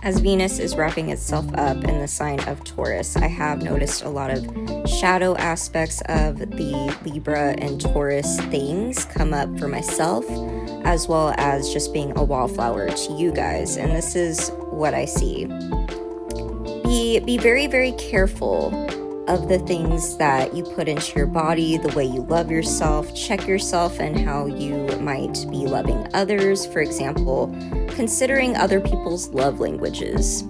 As Venus is wrapping itself up in the sign of Taurus, I have noticed a lot of shadow aspects of the Libra and Taurus things come up for myself, as well as just being a wallflower to you guys. And this is what I see. Be very, very careful of the things that you put into your body, the way you love yourself. Check yourself and how you might be loving others. For example, considering other people's love languages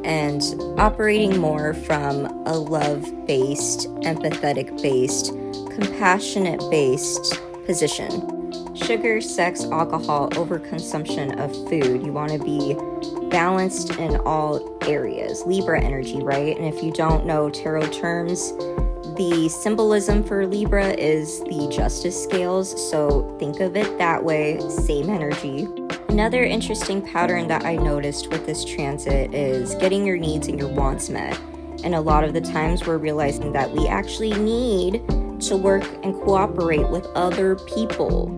and operating more from a love-based, empathetic-based, compassionate-based position. Sugar, sex, alcohol, overconsumption of food. You want to be balanced in all areas. Libra energy, right? And if you don't know tarot terms, the symbolism for Libra is the justice scales, so think of it that way, same energy. Another interesting pattern that I noticed with this transit is getting your needs and your wants met. And a lot of the times we're realizing that we actually need to work and cooperate with other people.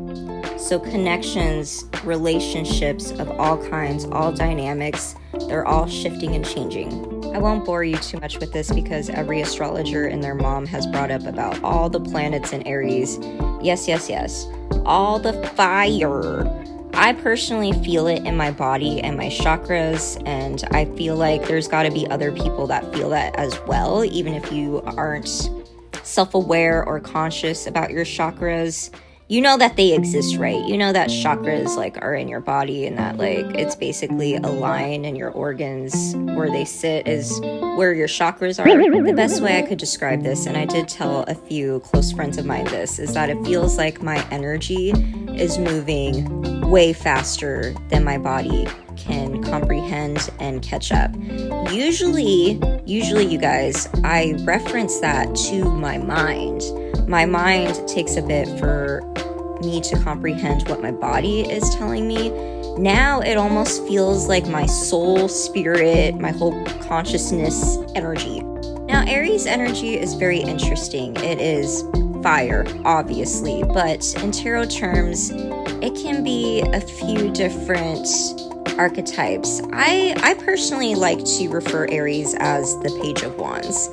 So connections, relationships of all kinds, all dynamics, they're all shifting and changing. I won't bore you too much with this because every astrologer and their mom has brought up about all the planets in Aries. Yes, yes, yes. All the fire. I personally feel it in my body and my chakras, and I feel like there's got to be other people that feel that as well, even if you aren't self-aware or conscious about your chakras. You know that they exist, right? You know that chakras are in your body, and that it's basically a line in your organs where they sit is where your chakras are. The best way I could describe this, and I did tell a few close friends of mine this, is that it feels like my energy is moving way faster than my body can comprehend and catch up. Usually you guys, I reference that to my mind. My mind takes a bit for me to comprehend what my body is telling me. Now it almost feels like my soul, spirit, my whole consciousness energy. Now Aries energy is very interesting. It is fire, obviously, but in tarot terms, it can be a few different archetypes. I personally like to refer Aries as the Page of Wands.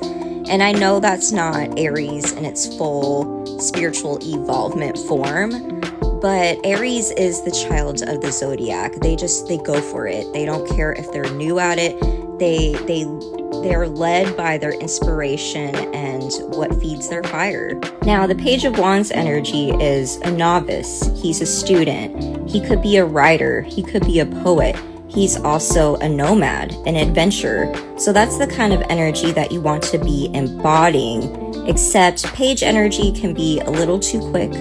And I know that's not Aries in its full spiritual evolvement form, but Aries is the child of the zodiac. They go for it. They don't care if they're new at it. They're led by their inspiration and what feeds their fire. Now, the Page of Wands energy is a novice. He's a student. He could be a writer. He could be a poet. He's also a nomad, an adventurer. So that's the kind of energy that you want to be embodying, except Page energy can be a little too quick.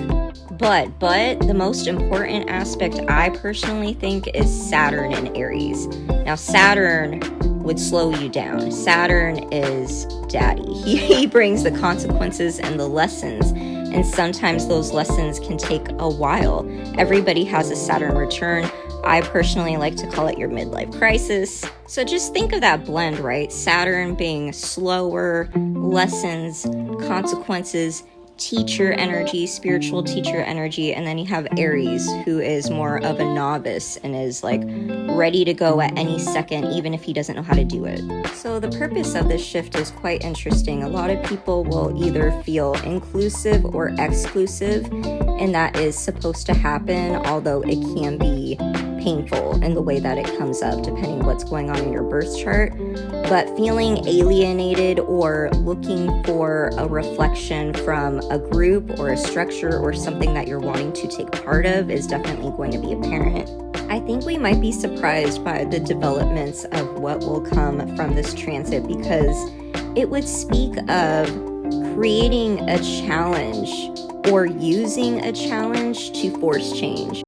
But the most important aspect I personally think is Saturn in Aries. Now, Saturn would slow you down. Saturn is daddy. He brings the consequences and the lessons. And sometimes those lessons can take a while. Everybody has a Saturn return. I personally like to call it your midlife crisis. So just think of that blend, right? Saturn being slower, lessons, consequences, teacher energy, spiritual teacher energy, and then you have Aries, who is more of a novice and is ready to go at any second, even if he doesn't know how to do it. So the purpose of this shift is quite interesting. A lot of people will either feel inclusive or exclusive, and that is supposed to happen, although it can be painful in the way that it comes up, depending what's going on in your birth chart. But feeling alienated or looking for a reflection from a group or a structure or something that you're wanting to take part of is definitely going to be apparent. I think we might be surprised by the developments of what will come from this transit, because it would speak of creating a challenge or using a challenge to force change.